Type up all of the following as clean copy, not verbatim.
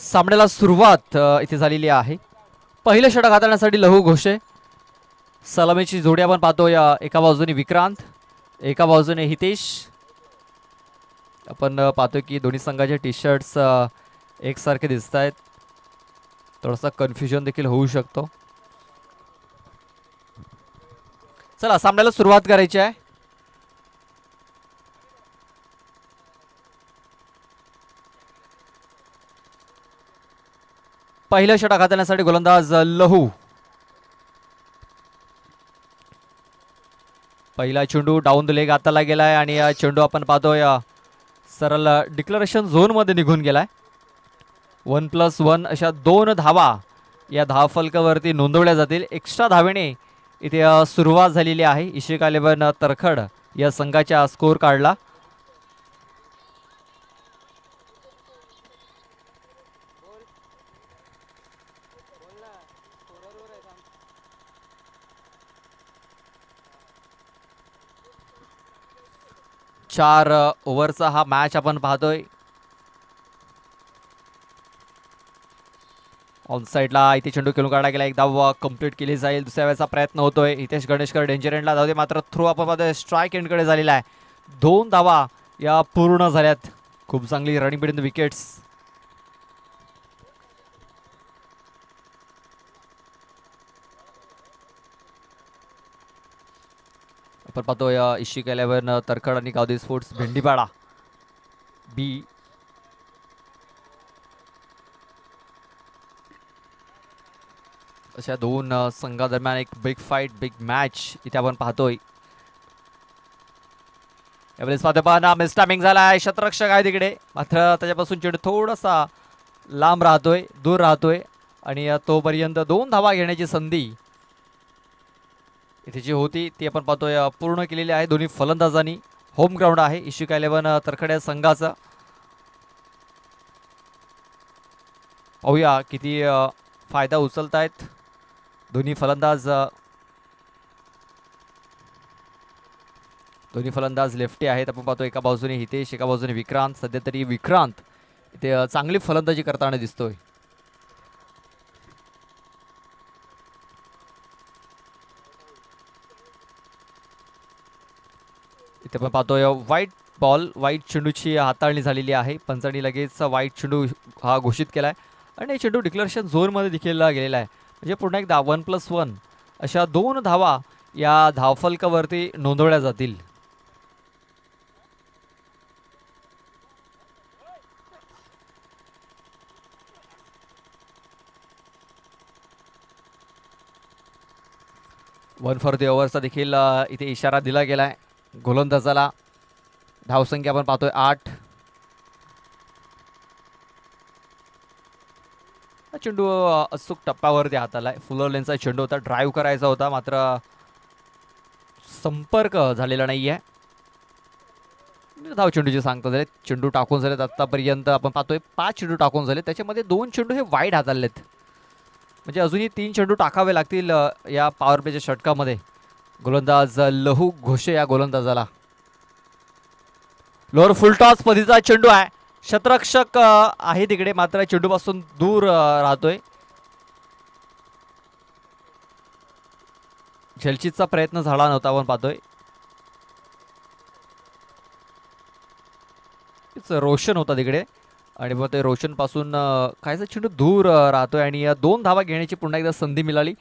सामन्याला सुरुवात इथे झालेली आहे. पहिलं षटक हाताळण्यासाठी लहू घोषे. सलामीची जोडी आपण पाहतोय. एका बाजूने विक्रांत, एका बाजूने हितेश. आपण पाहतोय की दोन्ही संघाचे टी शर्ट्स एकसारखे दिसत आहेत. थोडासा कन्फ्युजन देखील होऊ शकतो. चला सामन्याला सुरुवात करायची आहे. पहिलं षटक हाताळण्यासाठी गोलंदाज लहू. पहिला चेंडू डाऊन द लेग हाताला गेलाय आणि चेंडू आपण पाहतोय सरळ डिक्लरेशन झोन मध्ये निघून गेलाय. 1+1 अशा 2 धावा या धावफलकावरती नोंदवल्या जातील. एक्स्ट्रा धावेने इथे सुरुवात झालेली आहे. इशिका 11 तरखड या संघाच्या स्कोर कार्डला. चार ओव्हरचा हा मॅच आपण पाहतोय. ऑन साइडला इथे चेंडू खेळून काढला गेला. एक धाव कंप्लीट केली जाईल. दुसऱ्या वेळेचा प्रयत्न होतोय. हितेश गणेशकर डेंजर एंडला धावते, मात्र थ्रो आपण पाहतोय स्ट्राईक एंडकडे झालेला आहे. 2 धावा या पूर्ण झाल्यात. खूप चांगली रनिंग बिटवीन द विकेट्स. आपण पाहतोय इशिका 11 तरखड आणि गावदेवी स्पोर्ट्स भेंडीपाडा बी. अशा 2 संघादरम्यान एक बिग फाईट, बिग मॅच इथे आपण पाहतोय. यावेळेस पाहतो मिस टायमिंग झालाय. शतरक्षक आहे तिकडे, मात्र त्याच्यापासून चेंडू थोडासा लांब राहतोय, दूर राहतोय आणि तोपर्यंत 2 धावा घेण्याची संधी इथे जी होती ती आपण पाहतोय पूर्ण केलेली आहे दोन्ही फलंदाजांनी. होम ग्राउंड आहे इशिका 11 तरखड संघाचा. पाहूया किती फायदा उचलतायत दोन्ही फलंदाज. दोन्ही फलंदाज लेफ्टी आहेत. आपण पाहतो एका बाजूने हितेश, एका बाजूने विक्रांत. सध्या तरी विक्रांत इथे चांगली फलंदाजी करताना दिसतोय. इथे आपण पाहतोय व्हाईट बॉल, व्हाईट चेंडूची हाताळणी झालेली आहे. पंचांनी लगेच व्हाईट चेंडू हा घोषित केलाय आणि चेंडू डिक्लेरेशन झोनमध्ये देखील गेलेला आहे. म्हणजे पुन्हा एकदा 1+1 अशा 2 धावा या धावफलकावरती नोंदवल्या जातील. वन फॉर द ओव्हरचा देखील इथे इशारा दिला गेलाय गोलंदाजाला. धावसंख्या आपण पाहतोय 8. चेंडू अचूक टप्प्यावरती हातालाय. फुलर लेनचा चेंडू होता, ड्राईव्ह करायचा होता, मात्र संपर्क झालेला नाहीये. धाव चेंडूची सांगता झाले. चेंडू टाकून झालेत आतापर्यंत आपण पाहतोय 5 चेंडू टाकून झाले. त्याच्यामध्ये 2 चेंडू हे वाईड हाताळलेत. म्हणजे अजूनही 3 चेंडू टाकावे लागतील या पॉवर प्लेच्या षटकामध्ये. गोलंदाज लहू घोषे या गोलंदाजाला. लोअर फुल टॉस पद्धतीचा चेंडू आहे. शतरक्षक आहे तिकडे, मात्र चेंडूपासून दूर राहतोय. झेलचीचा प्रयत्न झाला नव्हता आपण पाहतोय. रोशन होता तिकडे आणि मग ते रोशन पासून काहीसा चेंडू दूर राहतोय आणि 2 धावा घेण्याची पुन्हा एकदा संधी मिळाली.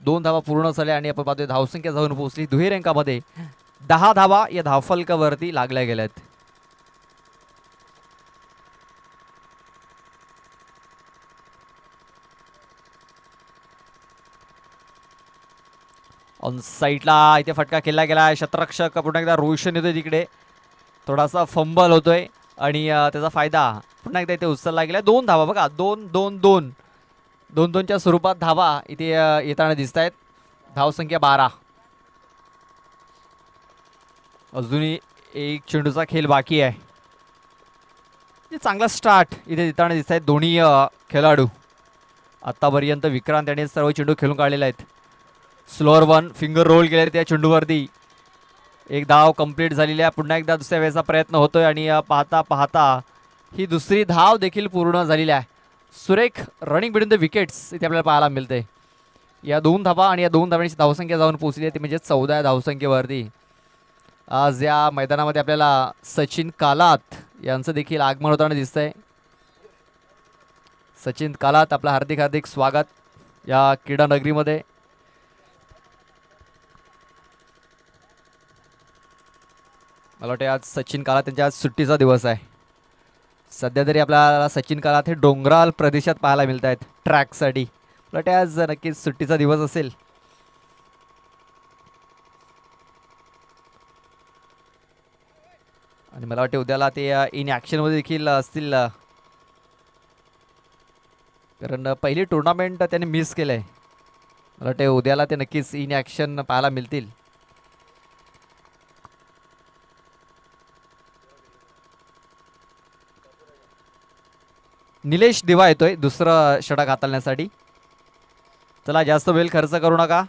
2 धावा पूर्ण झाल्या आणि आपण पाहतोय धावसंख्या जाऊन पोहोचली दुहेरी अंकामध्ये. 10 धावा या धावफलकावरती लागल्या गेल्यात. ऑन साईडला इथे फटका केला गेला. शतरक्षक पुन्हा एकदा रोशन येतोय तिकडे. थोडासा फंबल होतोय आणि त्याचा फायदा पुन्हा एकदा इथे उचलला गेला. 2 धावा बघा, 2-2-2-2-2च्या स्वरूपात धावा इथे येताना दिसत आहेत. धावसंख्या 12. अजूनही एक चेंडूचा खेळ बाकी आहे. चांगला स्टार्ट इथे देताना दिसत आहेत दोन्ही खेळाडू. आतापर्यंत विक्रांत यांनी सर्व चेंडू खेळून काढलेले आहेत. स्लोअर 1 फिंगर रोल केले त्या चेंडूवरती. एक धाव कंप्लीट झालेली आहे. पुन्हा एकदा दुसऱ्या वेळेचा प्रयत्न होतोय आणि पाहता पाहता ही दुसरी धाव देखील पूर्ण झालेली आहे. सुरेख रनिंग बिटवीन द विकेट्स इथे आपल्याला पाहायला मिळते. या 2 धावा आणि या 2 धावांची धावसंख्या जाऊन पोहोचली आहे ती म्हणजे 14 या धावसंख्येवरती. आज या मैदानामध्ये आपल्याला सचिन कालात यांचं देखील आगमन होताना दिसतंय. सचिन कालात, आपलं हार्दिक हार्दिक स्वागत या क्रीडा नगरीमध्ये. मला वाटतं आज सचिन कालात त्यांच्या आज सुट्टीचा दिवस आहे. सध्या तरी आपल्याला सचिन कालात हे डोंगराळ प्रदेशात पाहायला मिळत आहेत ट्रॅकसाठी. मला वाटतं आज नक्कीच सुट्टीचा दिवस असेल. आणि मला वाटते उद्याला ते इन ॲक्शनमध्ये देखील असतील, कारण पहिली टुर्नामेंट त्याने मिस केलं आहे. मला वाटते उद्याला ते नक्कीच इन ॲक्शन पाहायला मिळतील. निलेश दिवा येतोय दुसरं षटक हाताळण्यासाठी. चला जास्त वेळ खर्च करू नका.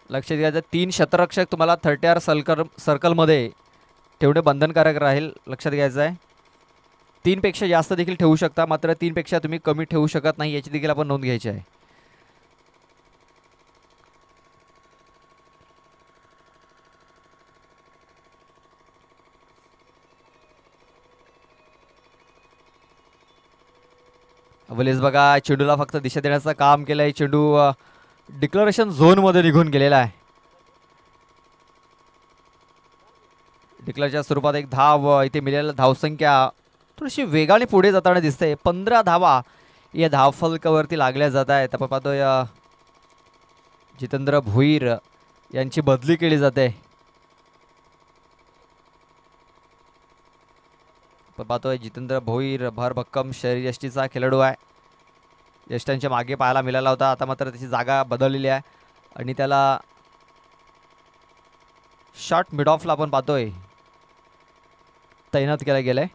लक्षात घ्यायचं 3 शतरक्षक तुम्हाला 30R सर्कलमध्ये ठेवणे बंधनकारक राहील. लक्षात घ्यायचं आहे 3 पेक्षा जास्त देखील ठेवू शकता, मात्र 3 पेक्षा तुम्ही कमी ठेवू शकत नाही याची देखील आपण नोंद घ्यायची आहे. अवलेस बघा चेंडूला फक्त दिशा देण्याचं काम केलंय. चेंडू डिक्लरेशन झोन मध्ये निघून गेलेला आहे. डिक्लेअरच्या स्वरूपात एक धाव इथे मिळालेला धावसंख्या थोडीशी वेगाने पुढे जाताना दिसते. 15 धावा या धावफलकावरती लागल्या जात आहेत. आपण पाहतोय जितेंद्र भोईर यांची बदली केली जाते. आपण पाहतोय जितेंद्र भोईर भरभक्कम शरीरयष्टीचा खेळाडू आहे. यष्टांच्या मागे पाहायला मिळाला होता, आता मात्र त्याची जागा बदललेली आहे आणि त्याला शॉर्ट मिड ऑफला आपण पाहतोय तैनात केला गेलाय.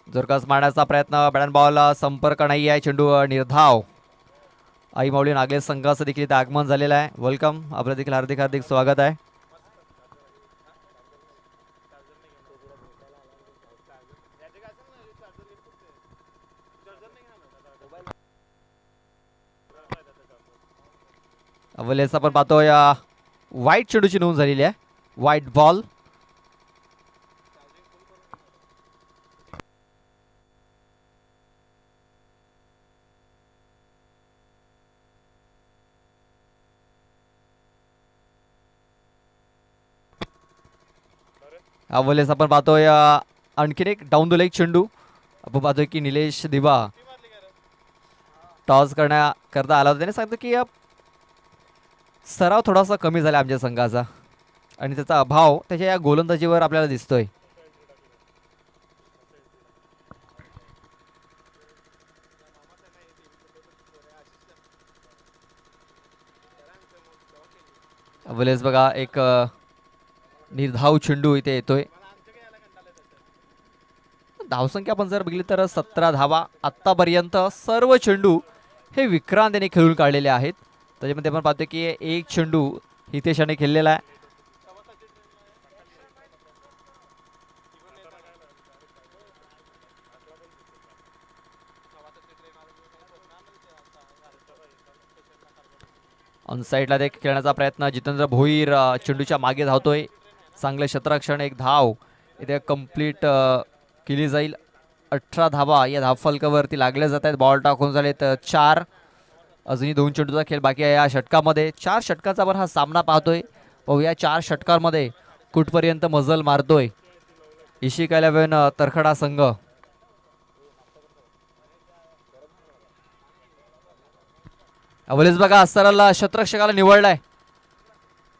जोरकास मारण्याचा प्रयत्न, बॅट बॉल संपर्क नाही आहे. चेंडू निर्धाव. आई माऊली नागले संघाचं देखील इथे आगमन झालेलं आहे. वेलकम, आपलं देखील हार्दिक हार्दिक स्वागत आहे. अवलेस आपण पाहतोय वाईट चेंडूची नोंद झालेली आहे. वाईट बॉल. अवलेस आपण पाहतोय आणखीन एक डाऊन द लेग चेंडू. आपण पाहतोय की निलेश दिवा टॉस करण्याकरता आला होता. त्याने सांगतो की सराव थोडासा कमी झाला आमच्या संघाचा आणि त्याचा अभाव त्याच्या या गोलंदाजीवर आपल्याला दिसतोय. अवलेस बघा एक निर्धाव चेंडू इथे येतोय. धावसंख्या आपण जर बघितली तर 17 धावा आतापर्यंत सर्व चेंडू हे विक्रांत यांनी खेळून काढलेले आहेत. त्याच्यामध्ये आपण पाहतो की एक चेंडू हितेशाने खेळलेला आहे. ऑन साईडला ते खेळण्याचा प्रयत्न. जितेंद्र भोईर चेंडूच्या मागे धावतोय. चांगले क्षेत्ररक्षण, एक धाव इथे कंप्लीट केली जाईल. 18 धावा या धावफलकावरती लागल्या जात आहेत. बॉल टाकून झालेत 4. अजूनही 2 चेंडूचा खेळ बाकी आहे या षटकामध्ये. 4 षटकाचा आपण हा सामना पाहतोय. या 4 षटकांमध्ये कुठपर्यंत मजल मारतोय इशिका 11 तरखडा संघ. अवलेस बघा सरळ शतरक्षकाला निवडलाय.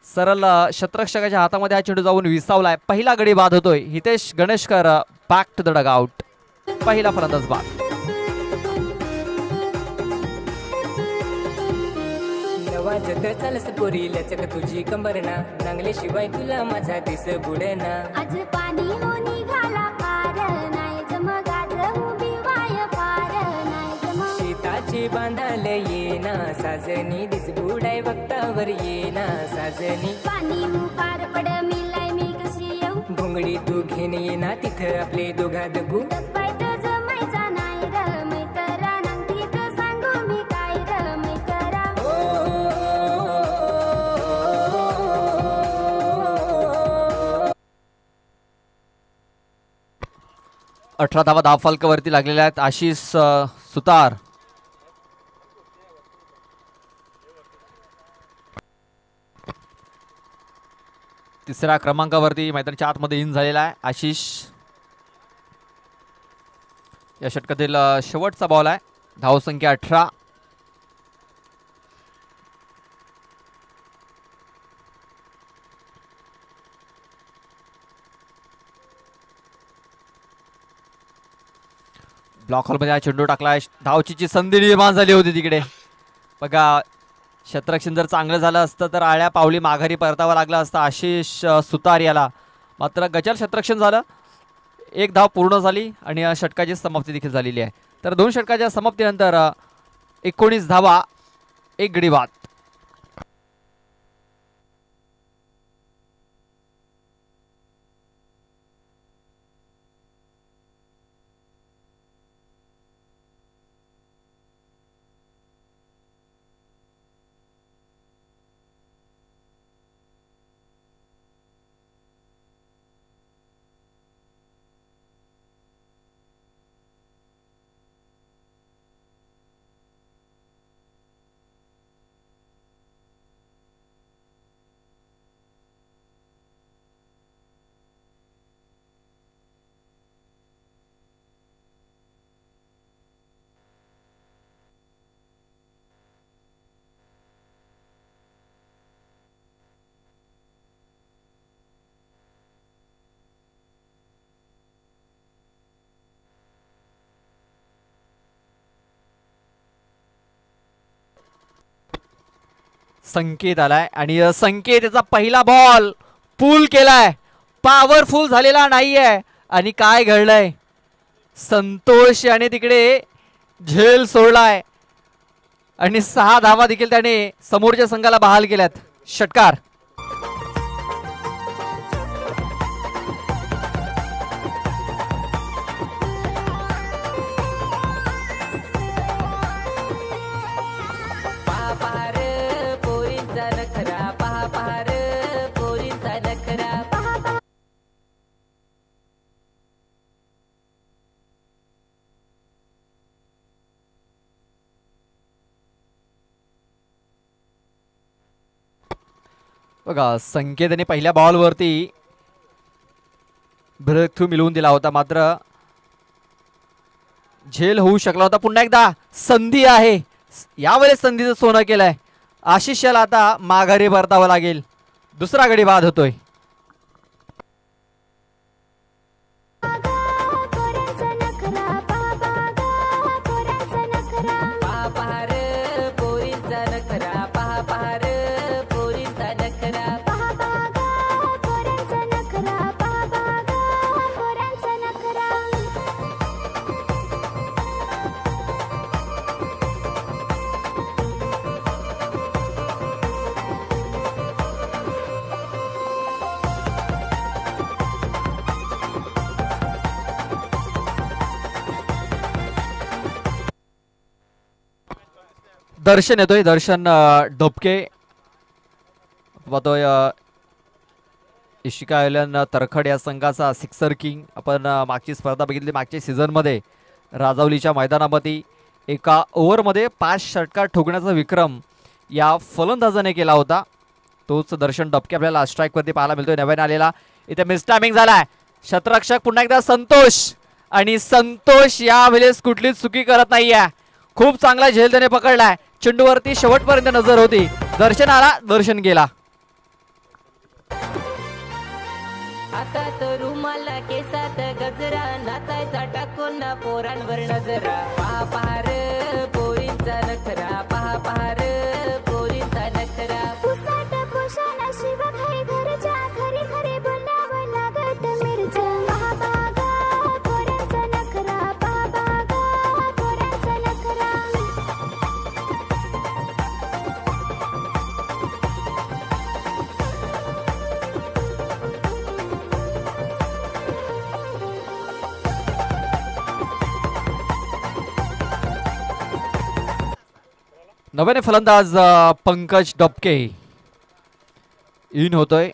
सरळ शतरक्षकाच्या हातामध्ये हा चेंडू जाऊन विसावलाय. पहिला गडी बाद होतोय. Hitesh Ganeshkar back to the dugout. पहिला फलंदाज बाद. वाजत चालस पोरी लचक तुझी कंबरना, नांगले शिवाय तुला माझा दिस बुडेना. आज पाणी हो निघाला पार तुझी बांधाल येना साजनी दिस बुडाय वक्तावर येना साजनी पाणी पार पड मिलाय मी कशी येऊ भोंगडी तू घेऊन येना तिथं आपले दोघात गु डब्बायत जमायचा नाही र मैतरा नंदी तर सांगू मी काय र मैतरा 18 धावा धावफलकावरती लागलेल्या आहेत. आशिष सुतार तिसऱ्या क्रमांकावरती मैदानाच्या आतमध्ये इन झालेला आहे. आशिष या षटकातील शेवटचा बॉल आहे. धावसंख्या 18. ब्लॉक हॉलमध्ये हा चेंडू टाकलाय. धावचीची संधी निर्माण झाली होती तिकडे. बघा क्षेत्ररक्षण जर चांगलं झालं असतं तर आळ्या पावली माघारी परतावं लागलं असतं आशिष सुतार याला. मात्र गजल क्षेत्ररक्षण झालं. एक धाव पूर्ण झाली आणि या षटकाची समाप्ती देखील झालेली आहे. तर 2 षटकाच्या समाप्तीनंतर 19 धावा 1 गडी बाद. संकेत आलाय आणि संकेत याचा पहिला बॉल पूल केलाय. पॉवरफुल झालेला नाहीये. आणि काय घडलंय, संतोष याने तिकडे झेल सोडलाय आणि 6 धावा देखील त्याने समोरच्या संघाला बहाल केल्यात. षटकार बघा. संकेतने पहिल्या बॉलवरती ब्रेक थ्रू मिळवून दिला होता, मात्र झेल होऊ शकला होता. पुन्हा एकदा संधी आहे. यावेळेस संधीचं सोनं केलंय. आशिषला आता माघारी परतावं लागेल. दुसरा गडी बाद होतोय. दर्शन येतोय. दर्शन ढोपके पाहतोय. इशिका एलन तरखड या संघाचा सिक्सर किंग. आपण मागची स्पर्धा बघितली. मागच्या सीझनमध्ये राजावलीच्या मैदानामध्ये एका ओव्हरमध्ये 5 षटकार ठोकण्याचा विक्रम या फलंदाजाने केला होता. तोच दर्शन ढोपके आपल्याला स्ट्राईकवरती पाहायला मिळतोय. नव्याने आलेला. इथे मिस टायमिंग झालाय. क्षेत्ररक्षक पुन्हा एकदा संतोष. आणि संतोष यावेळेस कुठलीच चुकी करत नाहीये. खूप चांगला झेल त्याने पकडलाय. चेंडूवरती शेवटपर्यंत नजर होती. दर्शन आला, दर्शन गेला. आता तर रुमाला केसात गजरा नाचायचा टाकून ना पोरांवर नजरा पहा पहार पोरींचा नखरा पहा पहार पोरींचा नखरा पुसाट पोषण शिव काही घरच्या खरी खरी बोलावं लागत मिरच्या पहा बागा पोरांचा नखरा पहा बागा पोरांचा नखरा नव्याने फलंदाज पंकज डबके इन होतोय.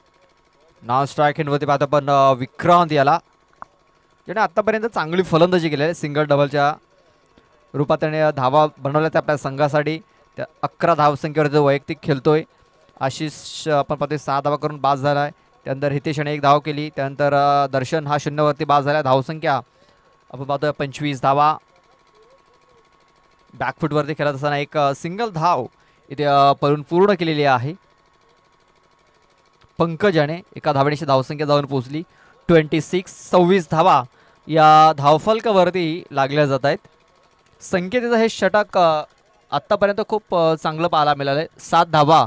नॉन स्ट्राईक वरती पाहतो पण विक्रांत याला, ज्याने आतापर्यंत चांगली फलंदाजी केली आहे. सिंगल डबलच्या रूपात त्याने धावा बनवल्या त्या आपल्या संघासाठी. त्या 11 धावसंख्येवर जो वैयक्तिक खेळतोय. आशिष आपण पाहतोय 6 धावा करून बाद झाला आहे. त्यानंतर हितेशने 1 धाव केली. त्यानंतर दर्शन हा 0 वरती बाद झाला. धावसंख्या आपण पाहतोय 25 धावा. बॅकफुटवरती खेळत असताना एक सिंगल धाव इथे पळून पूर्ण केलेली आहे. पंकजाने एका धावणीची धावसंख्या जाऊन पोहोचली 26 धावा या धावफलकावरती लागल्या जात आहेत. संकेतीचं हे षटक आत्तापर्यंत खूप चांगलं पाहायला मिळालं आहे. 7 धावा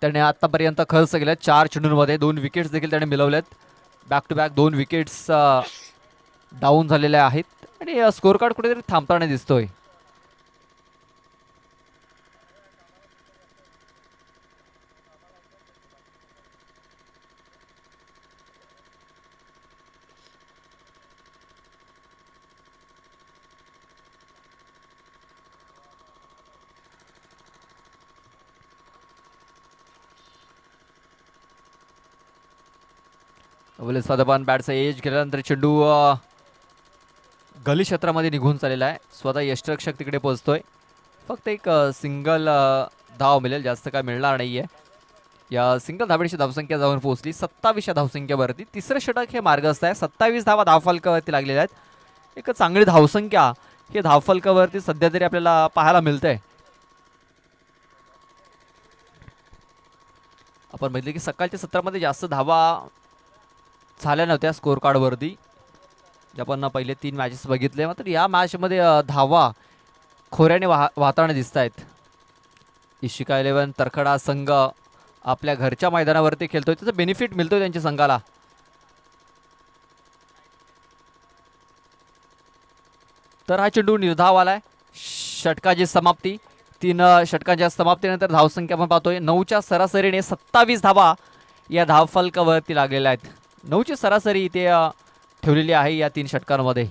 त्याने आत्तापर्यंत खर्च केल्या 4 चेंडूंमध्ये. 2 विकेट्स देखील त्याने मिळवल्यात. Back to back 2 wickets down झालेल्या आहेत आणि स्कोर कार्ड कुठेतरी थांबताना दिसतोय. स्वादपान बॅटचा एज गेल्यानंतर चेंडू गली क्षेत्रामध्ये निघून चाललेला आहे. स्वतः यष्टरक्षक तिकडे पोहोचतोय. फक्त एक सिंगल धाव मिळेल, जास्त काय मिळणार नाही आहे. या सिंगल धावेची धावसंख्या जाऊन पोहोचली 27 धावसंख्येवरती. तिसरं षटक हे मार्गस्थ आहे. 27 धावा धावफलकावरती लागलेल्या आहेत. एक चांगली धावसंख्या हे धावफलकावरती सध्या तरी आपल्याला पाहायला मिळते. आपण बघितलं की सकाळच्या सत्रामध्ये जास्त धावा झाल्या नव्हत्या स्कोर कार्डवरती, जे आपण पहिले 3 मॅचेस बघितले. मात्र या मॅचमध्ये धावा खोऱ्याने वाहताना दिसत आहेत. इशिका 11 तरखडा संघ आपल्या घरच्या मैदानावरती खेळतोय, त्याचं बेनिफिट मिळतोय त्यांच्या संघाला. तर हा चेंडू निर्धाव आलाय. षटकाची समाप्ती 3 षटकांच्या समाप्तीनंतर धावसंख्या आपण पाहतोय 9च्या सरासरीने 27 धावा या धावफलकावरती लागलेल्या आहेत. 9ची सरासरी इथे ठेवलेली आहे या 3 षटकांमध्ये.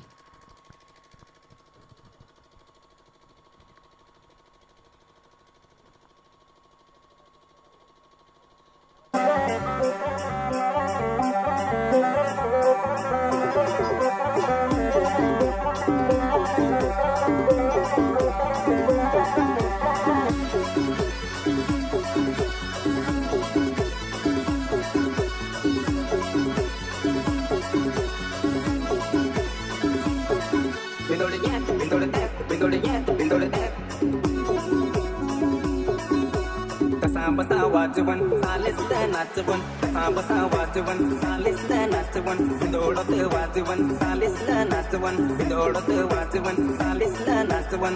बसा वाजवन चालेस नाचवन, कसा बसा वाजवन चालेस नाचवन, बिंदोडत वाजवन चालेस नाचवन, बिंदोडत वाजवन चालेस नाचवन.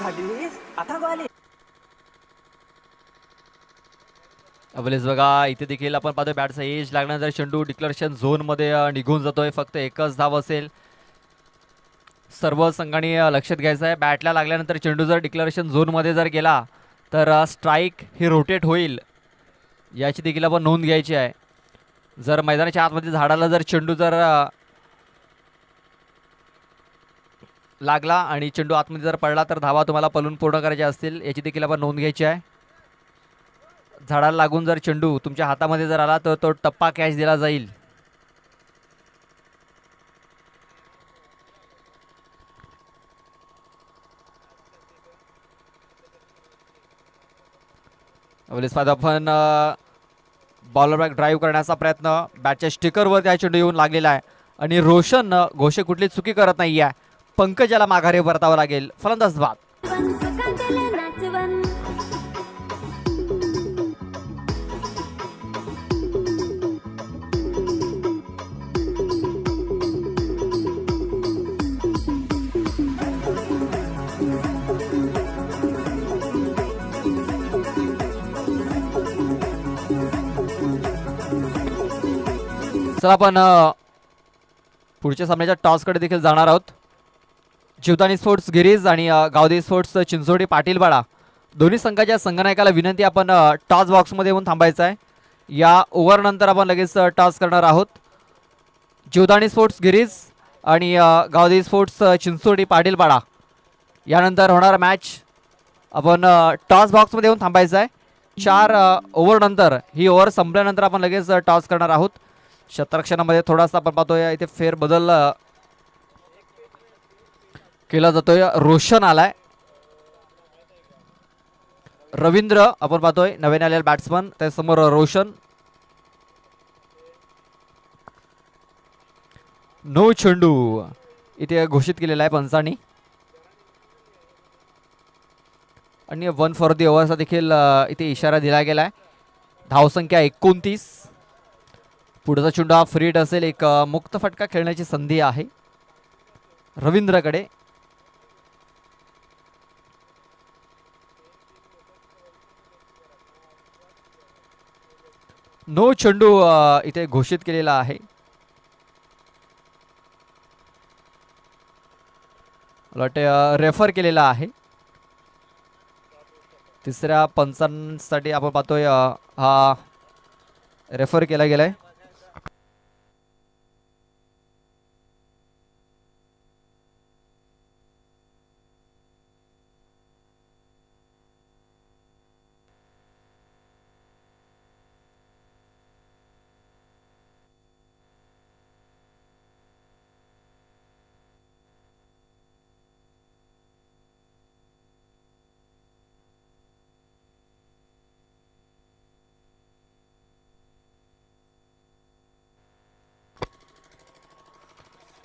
झालीस आता वाले अवलेस बघा इथे देखील आपण पाहतोय बॅटचा एज लागल्यानंतर चेंडू डिक्लेरेशन झोन मध्ये निघून जातोय. फक्त एकच धाव असेल. सर्व संघांनी लक्षात घ्यायचं आहे. बॅटला लागल्यानंतर चेंडू जर डिक्लेरेशन झोनमध्ये जर गेला तर स्ट्राईक ही रोटेट होईल, याची देखील आपण नोंद घ्यायची आहे. जर मैदानाच्या आतमध्ये झाडाला जर चेंडू जर लागला आणि चेंडू आतमध्ये जर पडला तर धावा तुम्हाला पळून पूर्ण करायच्या असतील, याची देखील आपण नोंद घ्यायची आहे. झाडाला लागून जर चेंडू तुमच्या हातामध्ये जर आला तर तो टप्पा कॅच दिला जाईल. आपण बॉलर बॅक ड्राईव्ह करण्याचा प्रयत्न, बॅटच्या स्टिकरवर त्या चेंडू येऊन लागलेला आहे आणि रोशन घोषे कुठली चुकी करत नाही आहे. पंकजाला माघारी परतावं लागेल. फलंदाज बाद. चला आपण पुढच्या सामन्याच्या टॉसकडे देखील जाणार आहोत. जीवदानी स्पोर्ट्स गिरीज आणि गावदेवी स्पोर्ट्स चिंचोडी पाटीलवाडा दोन्ही संघाच्या संघनायकाला विनंती, आपण टॉस बॉक्समध्ये येऊन थांबायचं आहे. या ओव्हरनंतर आपण लगेच टॉस करणार आहोत. जीवदानी स्पोर्ट्स गिरीज आणि गावदेवी स्पोर्ट्स चिंचोडी पाटीलपाडा यानंतर होणारा मॅच आपण टॉस बॉक्समध्ये येऊन थांबायचं आहे. 4 ओव्हर नंतर ही ओव्हर संपल्यानंतर आपण लगेच टॉस करणार आहोत. क्षेत्ररक्षणामध्ये थोडासा आपण पाहतोय इथे फेरबदल केला जातोय. रोशन आलाय, रवींद्र आपण पाहतोय नवीन आलेला बॅट्समन, त्यासमोर रोशन. नो चेंडू इथे घोषित केलेला आहे पंचांनी आणि 1 फॉर दी ओव्हरचा देखील इथे इशारा दिला गेला आहे. धावसंख्या 29. पुढचा चेंडू हा फ्रीट असेल. एक मुक्त फटका खेळण्याची संधी आहे रवींद्रकडे. नो चेंडू इथे घोषित केलेला आहे. मला वाटते रेफर केलेला आहे. तिसऱ्या पंचांसाठी आपण पाहतोय हा रेफर केला गेलाय.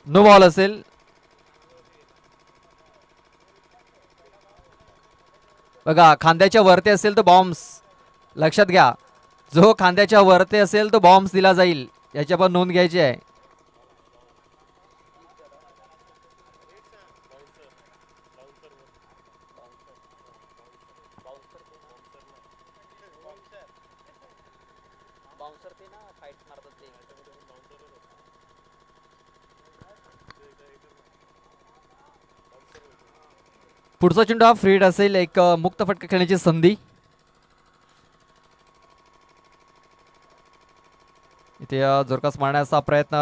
नो बॉल असेल. बघा खांद्याच्या वरती असेल तो बॉम्ब्स, लक्षात घ्या. जो खांद्याच्या वरती असेल तो बॉम्ब्स दिला जाईल, याची आपण नोंद घ्यायची आहे. पुढचा चेंडू हा फ्रीड असेल. एक मुक्त फटका खेळण्याची संधी. इथे जोरकास मारण्याचा प्रयत्न,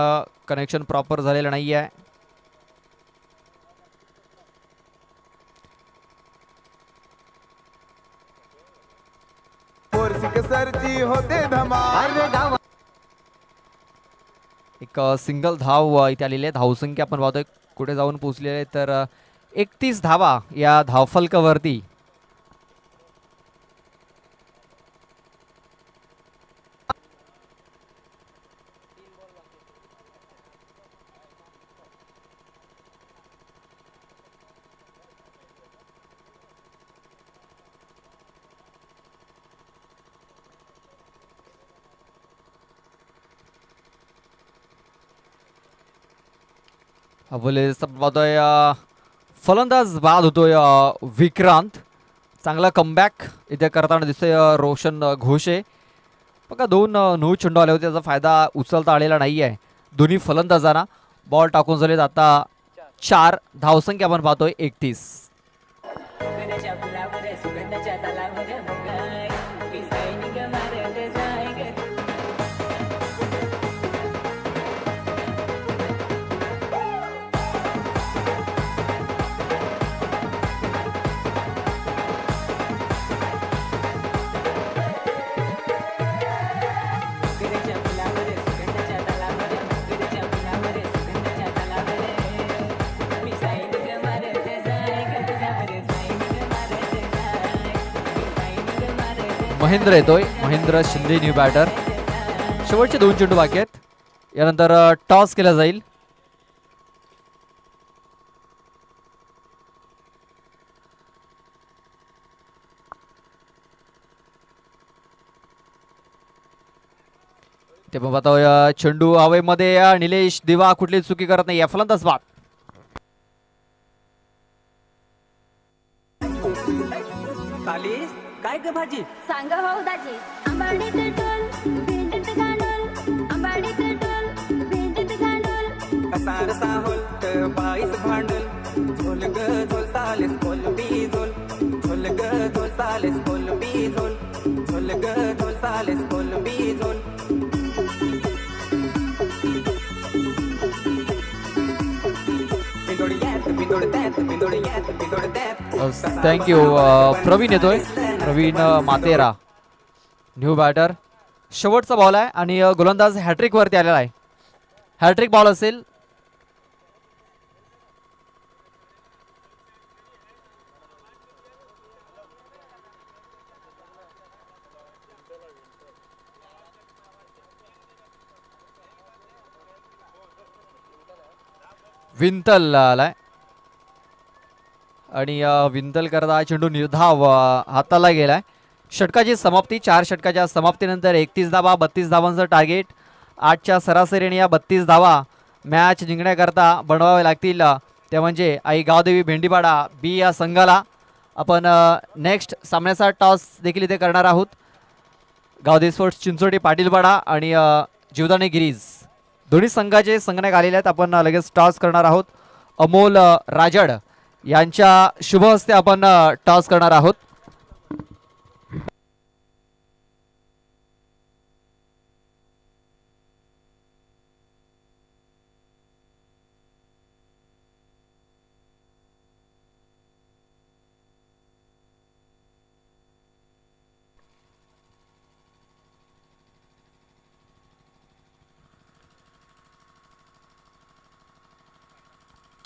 कनेक्शन प्रॉपर झालेला नाही आहे. एक सिंगल धाव इथे आलेली आहे. धावसंख्या आपण पाहतोय कुठे जाऊन पोहोचलेले आहे तर 31 धावा या धावफलकावरती. पाहतोय फलंदाज बाद होतोय विक्रांत. चांगला कमबॅक इथे करताना दिसतोय रोशन घोषे. बघा 2 नो चेंडू आले होते, त्याचा फायदा उचलता आलेला नाही आहे दोन्ही फलंदाजांना. बॉल टाकून झालेत आता 4. धावसंख्या आपण पाहतोय 31. महेंद्र येतोय, महेंद्र शिंदे न्यू बॅटर. शेवटचे 2 चेंडू बाकी आहेत. यानंतर टॉस केला जाईल. ते पण पाहतोय चेंडू हवेमध्ये. निलेश दिवा कुठली चुकी करत नाही. फलंदाज बाद. काय ग भाजी सांगा हो दाजी. आंबाडीत टोल भेंडीत गांडोल, आंबाडीत टोल भेंडीत गांडोल. कसा रसा होत बाईस भांडल. झोल ग झोल चालेस कोलबी झोल. झोल ग झोल चालेस कोलबी झोल. झोल ग झोल चालेस कोलबी झोल. बिदोड यात बिदोड त्यात थँक्यू. प्रवीण येतोय, प्रवीण मातेरा न्यू बॅटर. शेवटचा बॉल आहे आणि गोलंदाज हॅट्रिक वरती आलेला आहे. हॅट्रिक बॉल असेल. विंतल आलाय आणि विंतल करता चेंडू निर्धाव हाताला गेलाय. षटकाची समाप्ती, 4 षटकाच्या समाप्तीनंतर 31 धावा, 32 धावांचं टार्गेट. 8च्या सरासरीने या 32 धावा मॅच जिंकण्याकरता बनवावे लागतील. ते म्हणजे आई गावदेवी भेंडीपाडा बी या संघाला. आपण नेक्स्ट सामन्याचा टॉस देखील इथे करणार आहोत. गावदेवी स्पोर्ट्स चिंचोटी पाटीलपाडा आणि जीवदानी गिरीज दोन्ही संघाचे संगणक आलेले आहेत. आपण लगेच टॉस करणार आहोत. अमोल राजड यांच्या शुभ हस्ते आपण टॉस करणार आहोत.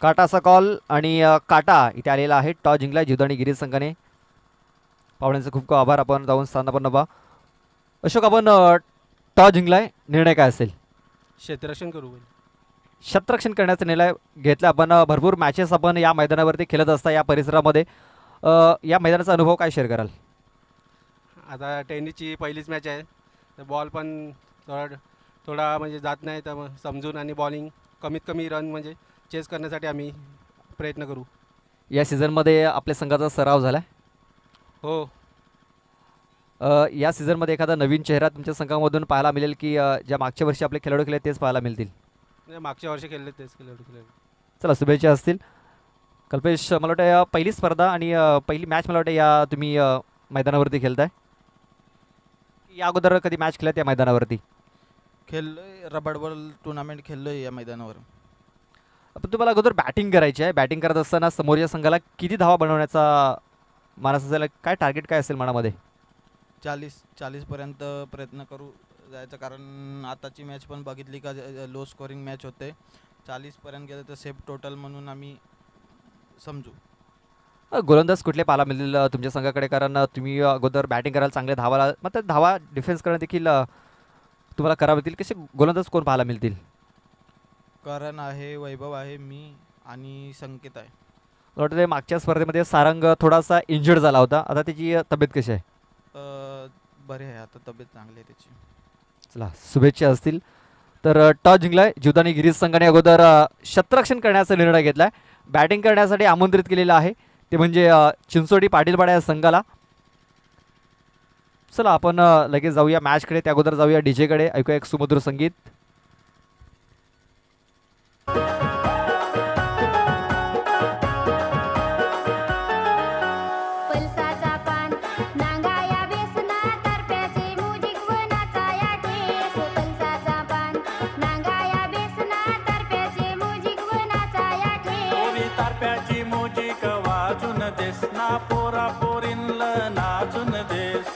काटाचा कॉल आणि काटा इथे आलेला आहे. टॉस जिंकला जीवदानी गिरीज संघाने. पाहुण्यांचे खूप खूप आभार. आपण जाऊन स्थानापन्न व्हा. अशोक, आपण टॉस जिंकलाय, निर्णय काय असेल? क्षेत्ररक्षण करू. क्षेत्ररक्षण करण्याचा निर्णय घेतला. आपण भरपूर मॅचेस आपण या मैदानावरती खेळत असता या परिसरामध्ये. या मैदानाचा अनुभव काय शेअर कराल? आता टेनिसची पहिलीच मॅच आहे, तर बॉल पण थोडा म्हणजे जात नाही, तर मग समजून आणि बॉलिंग कमीत कमी रन म्हणजे चेस करण्यासाठी आम्ही प्रयत्न करू. या सीझनमध्ये आपल्या संघाचा सराव झाला? हो. या सीझनमध्ये एखादा नवीन चेहरा तुमच्या संघामधून पाहायला मिळेल की ज्या मागच्या वर्षी आपले खेळाडू खेळले तेच पाहायला मिळतील? मागच्या वर्षी खेळले तेच खेळले. चला, शुभेच्छा असतील. कल्पेश, मला वाटतं पहिली स्पर्धा आणि पहिली मॅच मला वाटतं या तुम्ही मैदानावरती खेळताय. या अगोदर कधी मॅच खेळत या मैदानावरती? खेळलोय, रबड बॉल टुर्नामेंट खेळलोय या मैदानावर. पण तुम्हाला अगोदर बॅटिंग करायची आहे. बॅटिंग करत असताना समोरच्या संघाला किती धावा बनवण्याचा मानस असेल? काय टार्गेट काय असेल मनामध्ये? 40 पर्यंत प्रयत्न करू जायचं, कारण आताची मॅच पण बघितली का लो स्कोरिंग मॅच होते. 40 पर्यंत गेलं तर सेफ टोटल म्हणून आम्ही समजू. गोलंदाज कुठले पाहायला मिळतील तुमच्या संघाकडे? कारण तुम्ही अगोदर बॅटिंग करायला चांगले धावाला, मग धावा डिफेन्स करणं देखील तुम्हाला करावं लागतील. कसे गोलंदाज कोण पाहायला मिळतील? करण आहे, वैभव आहे, मी आणि संकेत आहे. मला वाटतं मागच्या स्पर्धेमध्ये सारंग थोडासा इंजर्ड झाला होता. आता त्याची तब्येत कशी आहे? बरे आहे, आता तब्येत चांगली आहे त्याची. चला, शुभेच्छा असतील. तर टॉस जिंकलाय जीवदानी गिरीज संघाने. अगोदर क्षेत्ररक्षण करण्याचा निर्णय घेतलाय. बॅटिंग करण्यासाठी आमंत्रित केलेलं आहे, ते म्हणजे चिंचोटी पाटीलपाडा या संघाला. चला, आपण लगेच जाऊया मॅचकडे. त्या अगोदर जाऊया डीजेकडे. ऐकूया एक सुमधुर संगीत. पोरा पोरींला नाचून देस.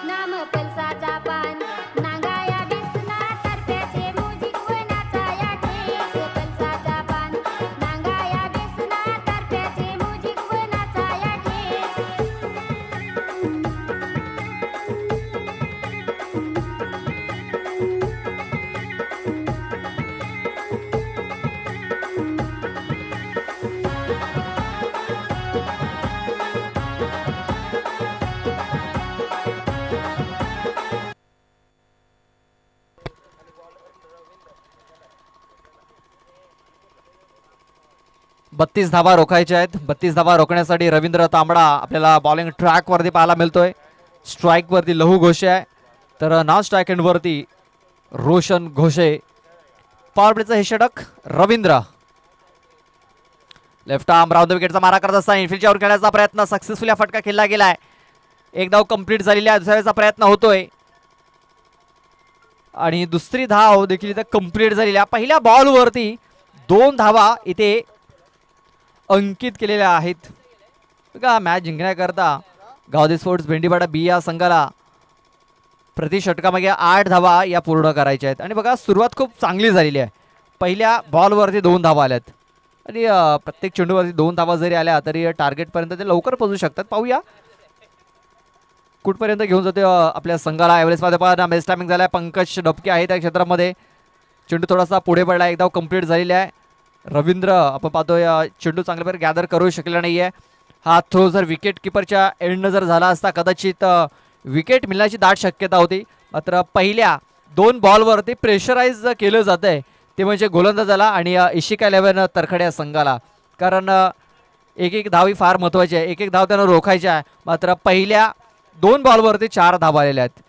नाम पल्साचा पान नांगाया बेसना तरप्याचे मुजिक वनाचा ठेस. पल्साचा पान नांगाया बेसना तरप्याचे मुजिक वनाचा ठेस. बत्तीस धावा रोखायच्या आहेत. 32 धावा रोखण्यासाठी रवींद्र तांबडा आपल्याला बॉलिंग ट्रॅक वरती पाहायला मिळतोय. स्ट्राईक वरती लहू घोषे आहे, तर नॉन स्ट्राईक एंड वरती रोशन घोषे. पॉवर प्लेचं हे षटक Ravindra. Left arm round the विकेटचा मारा करत असताना इनफिल्डच्या वर खेळण्याचा प्रयत्न सक्सेसफुल या फटका खेळला गेलाय. एक धाव कंप्लीट झालेली आहे. दुसऱ्या वेळेचा प्रयत्न होतोय आणि दुसरी धाव देखील इथे कंप्लीट झालेली आहे. पहिल्या बॉलवरती 2 धावा इथे अंकित केलेल्या आहेत. बघा मॅच जिंकण्याकरता गावदे स्पोर्ट्स भेंडीपाडा बी या संघाला प्रति षटकामागे 8 धावा या पूर्ण करायच्या आहेत. आणि बघा सुरुवात खूप चांगली झालेली आहे. पहिल्या बॉलवरती 2 धावा आल्यात आणि प्रत्येक चेंडूवरती 2 धावा जरी आल्या तरी टार्गेटपर्यंत ते लवकर पोहोचू शकतात. पाहूया कुठपर्यंत घेऊन जाते आपल्या संघाला. एव्हरेजमध्ये पण मॅच टायमिंग झाला आहे. पंकज डबके आहे त्या क्षेत्रामध्ये. चेंडू थोडासा पुढे पडला. एक धाव कंप्लीट झालेली आहे. रवींद्र आपण पाहतोय चेंडू चांगल्या प्रकारे गॅदर करू शकलेला नाही आहे. हा थ्रो जर विकेट किपरच्या एंडनं जर झाला असता कदाचित विकेट मिळण्याची दाट शक्यता होती. मात्र पहिल्या 2 बॉलवरती प्रेशराईज केलं जात आहे ते म्हणजे गोलंदाजाला आणि इशिका 11 तरखड्या संघाला. कारण एक धाव ही फार महत्त्वाची आहे. एक धाव त्यांना रोखायची आहे. मात्र पहिल्या 2 बॉलवरती 4 धावा आलेल्या आहेत.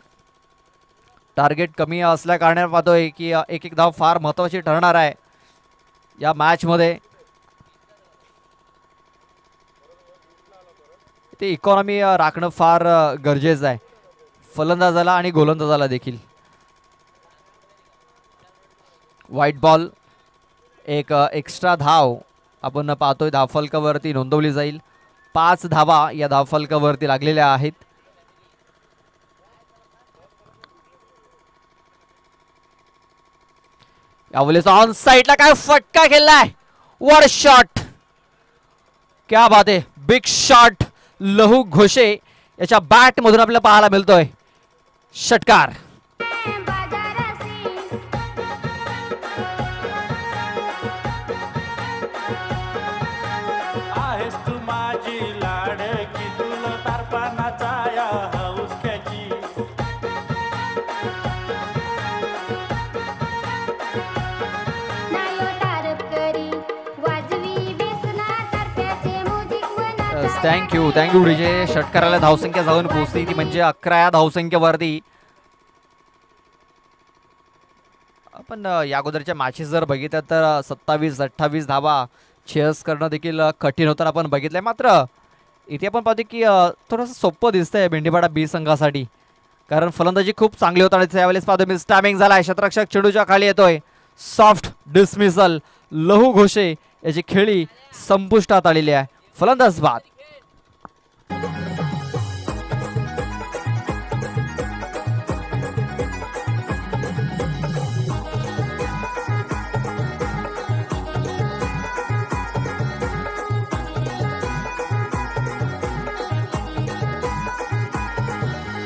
टार्गेट कमी असल्या कारणाने पाहतोय की एक धाव फार महत्त्वाची ठरणार आहे या मॅचमध्ये. ते इकॉनॉमी राखणं फार गरजेचं आहे फलंदाजाला आणि गोलंदाजाला देखील. White ball. एक एक्स्ट्रा धाव आपण पाहतोय धावफलकावरती नोंदवली जाईल. 5 धावा या धावफलकावरती लागलेल्या आहेत. यावेळेस ऑन साइडला काय फटका खेळलाय. वर शॉट. क्या बात आहे. बिग शॉट लहू घोषे याच्या बॅट मधून आपल्याला पाहायला मिळतोय. षटकार. आहेस तू माझी लाडकी तुला तारपणाचा या हौसक्याची नायो तारकरी वाजवी बेसना तारप्याचे मोजिक मनाचा थँक्यू डीजे. षटकाराला धावसंख्या जाऊन पोहोचली ती म्हणजे 11 या धावसंख्येवरती. आपण या अगोदरच्या मॅचेस जर बघितल्या तर 27-28 धावा चेस करणं देखील कठीण होतं आपण बघितलंय. मात्र इथे आपण पाहतो की थोडंसं सोपं दिसतंय भेंडीपाडा बी संघासाठी. कारण फलंदाजी खूप चांगली होता आणि त्यावेळेस पाहतो मिस टायमिंग झालाय. क्षेत्ररक्षक चेंडूच्या खाली येतोय. Soft dismissal. लहू घोषे याची खेळी संपुष्टात आलेली आहे. फलंदाज बाद.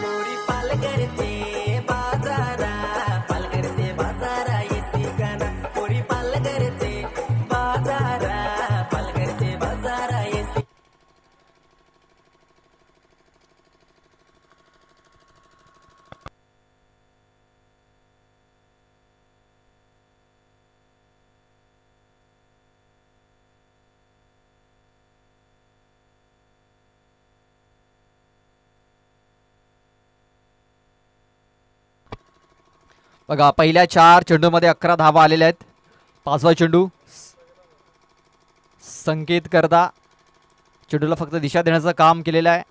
पोरी पालघरचे बाजारा पालघरचे बाजारा येते गाना. पोरी पालघरचे बाजारा पालघरचे बाजारा येते. बघा पहिल्या 4 चेंडूमध्ये 11 धावा आलेल्या आहेत. 5वा चेंडू संकेत करता चेंडूला फक्त दिशा देण्याचं काम केलेलं आहे.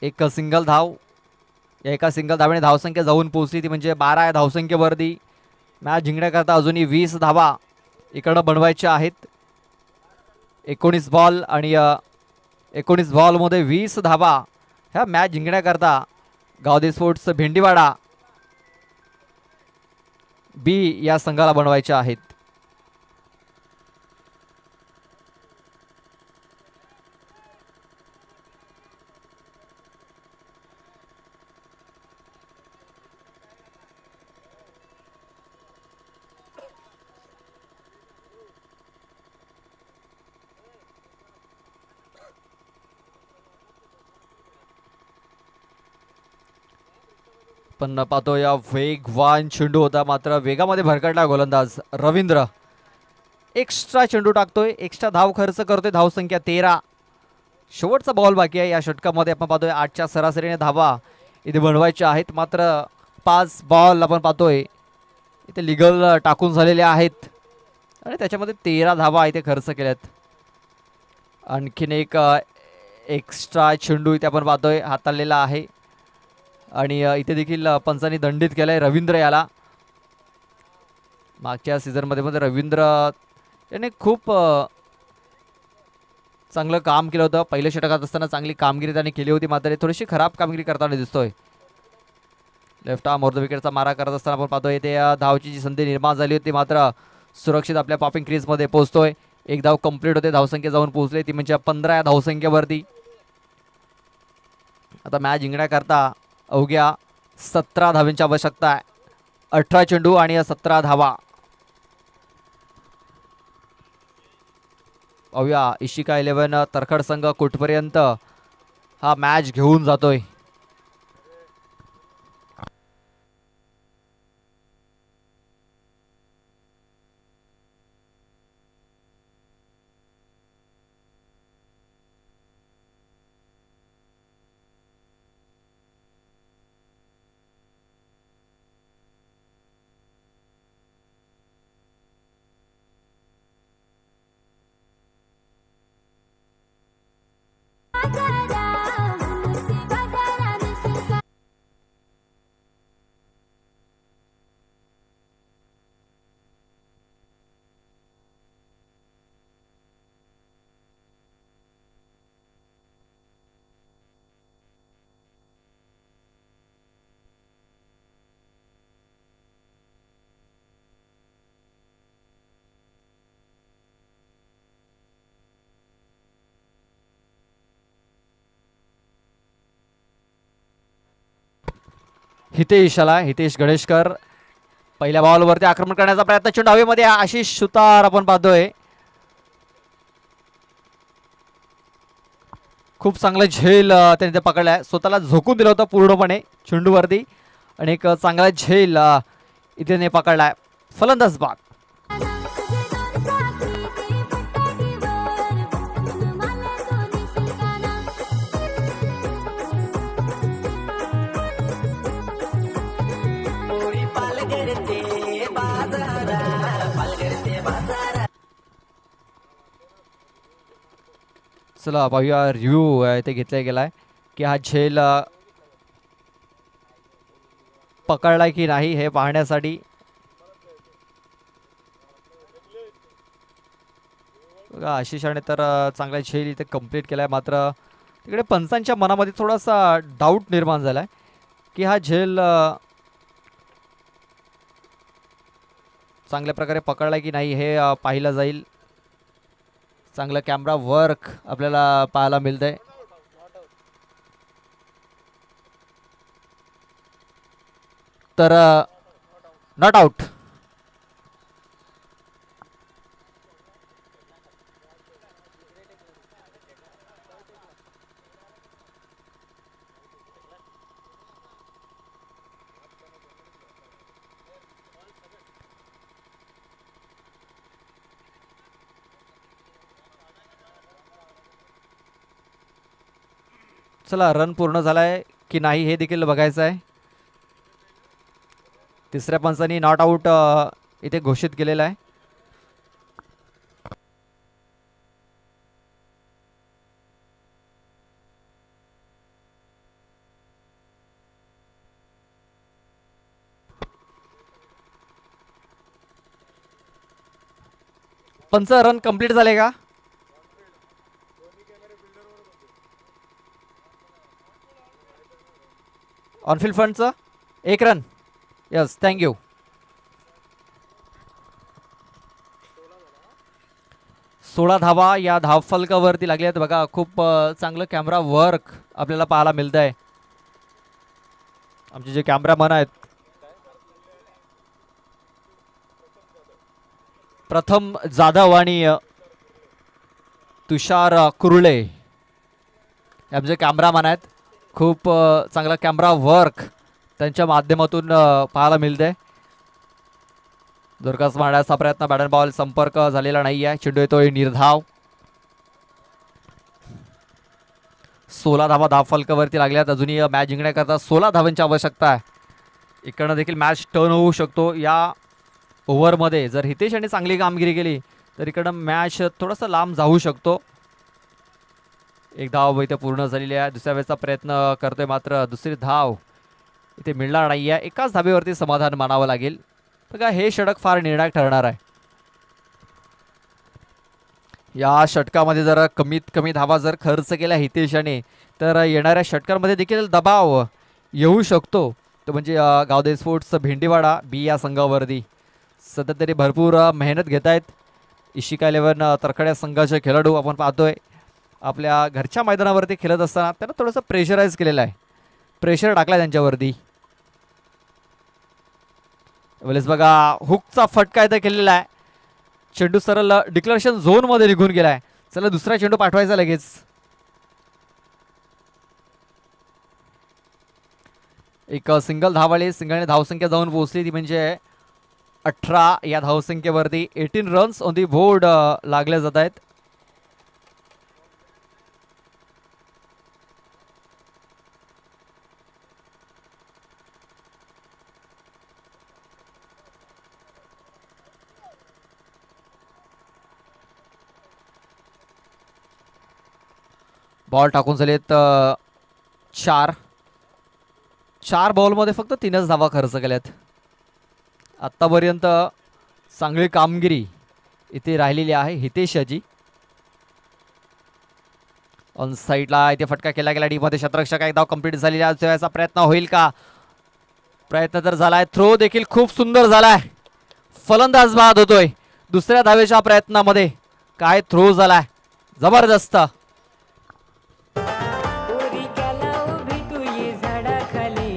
एक सिंगल धाव. या एका सिंगल धावेने धावसंख्या जाऊन पोहोचली ती म्हणजे 12 या धावसंख्येवरती. मॅच जिंकण्याकरता अजूनही 20 धावा इकडं बनवायच्या आहेत. 19 बॉल आणि 19 बॉलमध्ये 20 धावा ह्या मॅच जिंकण्याकरता गावदे स्पोर्ट्स भेंडीवाडा बी या संघाला बनवायच्या आहेत. पण पाहतो या वेगवान चेंडू होता मात्र वेगामध्ये भरकटला गोलंदाज रवींद्र. एक्स्ट्रा चेंडू टाकतोय. एक्स्ट्रा धाव खर्च करतोय. धावसंख्या 13. शेवटचा बॉल बाकी आहे या षटकामध्ये. आपण पाहतोय 8च्या सरासरीने धावा इथे बनवायच्या आहेत. मात्र 5 बॉल आपण पाहतोय इथे लिगल टाकून झालेले आहेत आणि त्याच्यामध्ये 13 धावा इथे खर्च केल्यात. आणखीन एक एक्स्ट्रा चेंडू इथे आपण पाहतोय हाताळलेला आहे आणि इथे देखील पंचांनी दंडित केलंय रवींद्र याला. मागच्या सीझनमध्ये रवींद्र याने खूप चांगलं काम केलं होतं. पहिल्या षटकात असताना चांगली कामगिरी त्यांनी केली होती, मात्र थोडीशी खराब कामगिरी करताना दिसतोय. लेफ्ट आर्म ओव्हर द विकेटचा मारा करत असताना आपण पाहतोय ते धावची जी संधी निर्माण झाली होती, मात्र सुरक्षित आपल्या पॉपिंग क्रीजमध्ये पोहोचतोय. एक धाव कंप्लीट होते, धावसंख्या जाऊन पोहोचले ती म्हणजे 15 या धावसंख्येवरती. आता मॅच जिंकण्याकरता अवघ्या 17 धावांची आवश्यकता आहे. 18 चेंडू आणि 17 धावा. पाहूया इशिका 11 तरखड संघ कुठपर्यंत हा मॅच घेऊन जातोय. हितेश आला, हितेश गणेशकर पहिल्या बॉलवरती आक्रमण करण्याचा प्रयत्न. चेंडू हवेमध्ये, आशिष सुतार आपण पाहतोय. खूप चांगलं झेल त्याने ते पकडलाय, स्वतःला झोकून दिलं होतं पूर्णपणे चेंडूवरती आणि एक चांगला झेल इथे ने पकडलाय. फलंदाज बाद. चला पाहूया रिव्ह्यू इथे घेतला गेलाय की हा झेल पकडलाय की नाही हे पाहण्यासाठी. बघा आशिषाने तर चांगला झेल इथे कंप्लीट केलाय, मात्र तिकडे पंचांच्या मनामध्ये थोडासा डाऊट निर्माण झालाय की हा झेल चांगल्या प्रकारे पकडलाय की नाही हे पाहिलं जाईल. चांगलं कॅमेरा वर्क आपल्याला पाहायला मिळतंय. तर नॉट आउट. चला रन पूर्ण झालाय की नाही हे देखील बघायचं आहे. तिसऱ्या पंचांनी नॉट आउट इथे घोषित केलेला आहे. पंच रन कंप्लीट झाले का? ऑनफिल्ड फंडचं 1 रन. Yes, thank you. सोळा धावा या धावफलकावरती लागले आहेत. बघा खूप चांगलं कॅमेरा वर्क आपल्याला पाहायला मिळत आहे. आमचे जे कॅमेरामन आहेत प्रथम जाधव आणि तुषार कुर्ले आमचे कॅमेरामन आहेत. खूप चांगला कॅमेरा वर्क त्यांच्या माध्यमातून पाहायला मिळते. जोरकस मारण्याचा प्रयत्न, बॅट बॉल संपर्क झालेला नाही आहे. चेंडू येतोय निर्धाव. 16 धावा धावफलकावरती लागल्यात. अजूनही मॅच जिंकण्याकरता 16 धावांची आवश्यकता आहे. इकडनं देखील मॅच टर्न होऊ शकतो या ओव्हरमध्ये. जर हितेश यांनी चांगली कामगिरी केली तर इकडं मॅच थोडासा लांब जाऊ शकतो. एक धाव इथे पूर्ण झालेली आहे. दुसऱ्या वेळेचा प्रयत्न करतोय, मात्र दुसरी धाव इथे मिळणार नाही आहे. एकाच धाबेवरती समाधान मानावं लागेल. बघा हे षटक फार निर्णायक ठरणार आहे. या षटकामध्ये जर कमीत कमी धावा जर खर्च केल्या हितेश याने तर येणाऱ्या षटकांमध्ये देखील दबाव येऊ शकतो. तो म्हणजे गावदे स्पोर्ट्स भेंडीवाडा बी या संघावरती सध्या तरी भरपूर मेहनत घेत आहेत. इशिका 11 तरखड्या संघाचे खेळाडू आपण पाहतोय आपल्या घरच्या मैदानावरती खेळत असताना त्यांना थोडंसं प्रेशराईज केलेलं आहे, प्रेशर टाकला त्यांच्यावरती. वेळेस बघा हुकचा फटका इथं केलेला आहे. चेंडू सरळ डिक्लेरेशन झोन मध्ये निघून गेलाय. चला दुसरा चेंडू पाठवायचा लगेच. एक सिंगल धावाळी सिंगलने धावसंख्या जाऊन पोहोचली ती म्हणजे 18. या धावसंख्येवरती 18 रन्स ऑन दी बोर्ड लागले जात आहेत. बॉल टाकून झालेत 4 बॉलमध्ये फक्त 3च धावा खर्च केल्यात. आत्तापर्यंत चांगली कामगिरी इथे राहिलेली आहे हितेश याची. ऑन साईडला इथे फटका केला गेला डीमध्ये शतरक्षक एक धाव कंप्लीट झालेला याचा प्रयत्न होईल का? प्रयत्न तर झालाय. थ्रो देखील खूप सुंदर झालाय. फलंदाज बाद होतोय दुसऱ्या धावेच्या प्रयत्नामध्ये. काय थ्रो झालाय जबरदस्त. पोरी गेला उभी तू ये झाडाखाली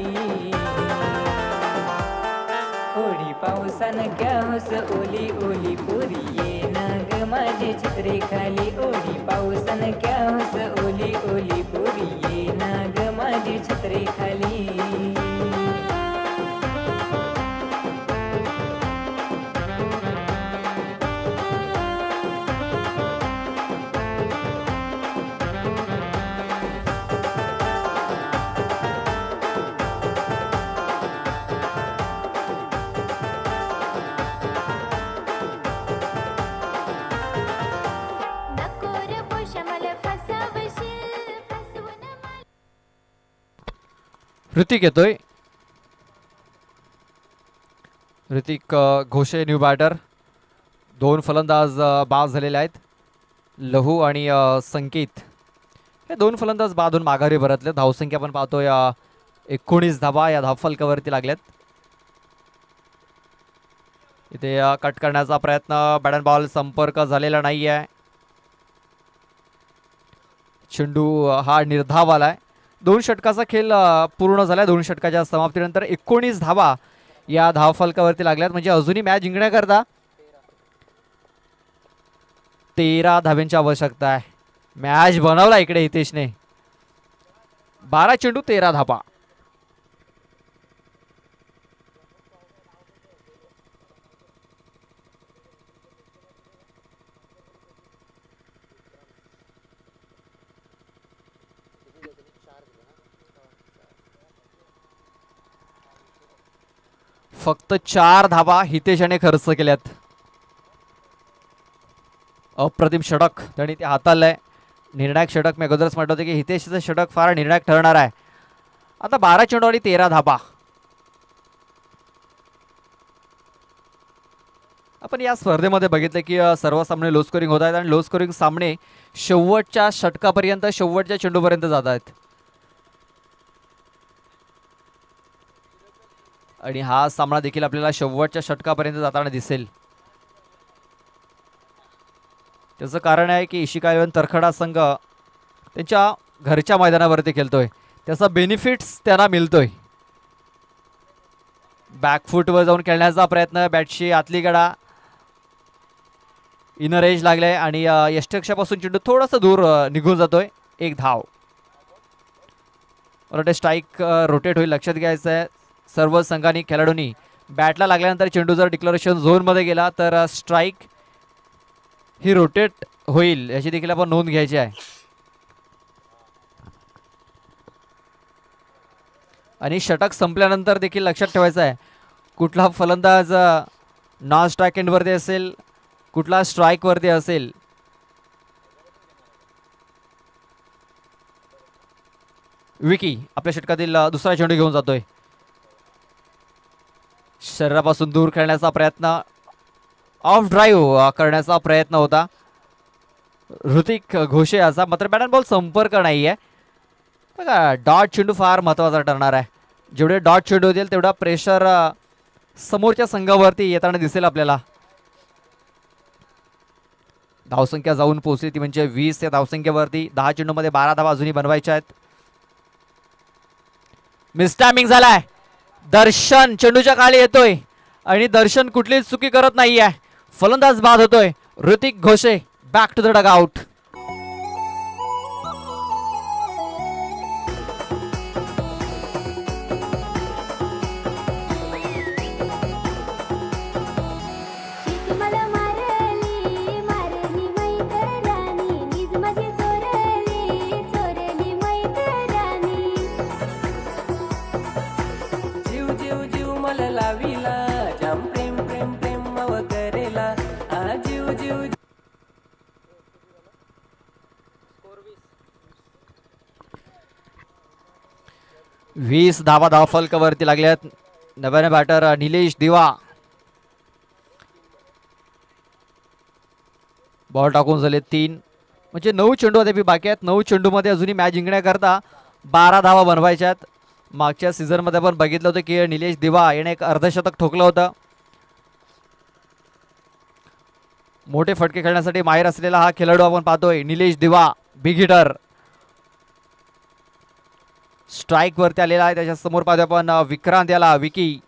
ओढी पावसानं क्या होस ओली ओली पोरी ये ना ग माझी छत्री खाली ओढी पावसानं क्या होस ओली ओली पोरी ये ना ग माझी छत्री खाली. नको रे पोषा मला फसवशील फसवून मला. ऋतिक येतोय. Hrithik घोषे new batter. 2 फलंदाज बाद झालेले आहेत. लहू आणि संकेत हे 2 फलंदाज बाद होऊन माघारी परतले. धावसंख्या पण पाहतोय 19 धावा या धावफलकावरती लागल्यात. इथे कट करण्याचा प्रयत्न बॅट अँड बॉल संपर्क झालेला नाही आहे. चेंडू हा निर्धाव आलाय. 2 षटकाचा खेळ पूर्ण झालाय. 2 षटकाच्या समाप्तीनंतर 19 धावा या धावफलकावरती लागल्यात म्हणजे अजूनही मॅच जिंकण्याकरता 13 धाव्यांची आवश्यकता आहे. मॅच बनवला इकडे हितेशने. 12 चेंडू 13 धावा. फक्त 4 धावा हितेशाने खर्च केल्यात. अप्रतिम षटक त्यांनी ते हाताळलंय. निर्णायक षटक मी अगोदरच म्हटलं होतं की हितेशचं षटक फार निर्णायक ठरणार आहे. आता 12 चेंडू आणि 13 धावा. आपण या स्पर्धेमध्ये बघितलं की सर्व सामने लो स्कोरिंग होत आहेत आणि लो स्कोरिंग सामने शेवटच्या षटकापर्यंत शेवटच्या चेंडूपर्यंत जात आहेत. आणि हा सामना देखील आपल्याला शेवटच्या षटकापर्यंत जाताना दिसेल. त्याचं कारण आहे की इशिका 11 तरखडा संघ त्यांच्या घरच्या मैदानावरती खेळतोय. त्याचा बेनिफिट्स त्यांना मिळतोय. बॅकफूटवर जाऊन खेळण्याचा प्रयत्न. बॅटशी आतली गडा इनर एज लागलाय आणि यष्टक्षापासून चेंडू थोडासा दूर निघून जातोय. 1 धाव. स्ट्राईक रोटेट होईल लक्षात घ्यायचं आहे. सर्व संघांनी खेळाडूंनी बॅटला लागल्यानंतर चेंडू जर डिक्लेरेशन झोनमध्ये गेला तर स्ट्राईक ही रोटेट होईल याची देखील आपण नोंद घ्यायची आहे. आणि षटक संपल्यानंतर देखील लक्षात ठेवायचं आहे कुठला फलंदाज नॉन स्ट्राईक एंडवरती असेल कुठला स्ट्राईकवरती असेल. विकी आपल्या षटकातील दुसरा चेंडू घेऊन जातोय. शरीरापासून दूर खेळण्याचा प्रयत्न. ऑफ ड्राईव्ह करण्याचा प्रयत्न होता. ऋतिक घोषे याचा, मात्र बॅट अँड बॉल संपर्क नाही आहे. बघा डॉट चेंडू फार महत्त्वाचा ठरणार आहे. जेवढे डॉट चेंडू होतील तेवढा प्रेशर समोरच्या संघावरती येताना दिसेल आपल्याला. धावसंख्या जाऊन पोहोचली ती म्हणजे 20 या धावसंख्येवरती. 10 चेंडूमध्ये 12 धावा अजूनही बनवायच्या आहेत. मिसटायमिंग झालाय. दर्शन चेंडूच्या खाली येतोय आणि दर्शन कुठलीच चुकी करत नाहीये. फलंदाज बाद होतोय. Hrithik Ghoshe back to the dugout. शीत मला मारली मारली मैत्रिणी नीज माझी चोरली चोरली मैत्रिणी. जीव जीव जीव मला लाविला जाम प्रेम प्रेम प्रेम मव करेला आ जीव जीव 20 धावा धावफलकावरती लागल्यात. नव्याने बॅटर निलेश दिवा. बॉल टाकून झाले 3 म्हणजे 9 चेंडू अद्याप बाकी आहेत. 9 चेंडूमध्ये अजूनही मॅच जिंकण्याकरता 12 धावा बनवायच्या आहेत. मागच्या सीझनमध्ये आपण बघितलं होतं की निलेश दिवा याने एक अर्धशतक ठोकलं होतं. मोठे फटके खेळण्यासाठी माहीर असलेला हा खेळाडू आपण पाहतोय निलेश दिवा. बिग हिटर स्ट्राईक वरती आलेला आहे. त्याच्या समोर पाहतोय आपण विक्रांत याला विकी.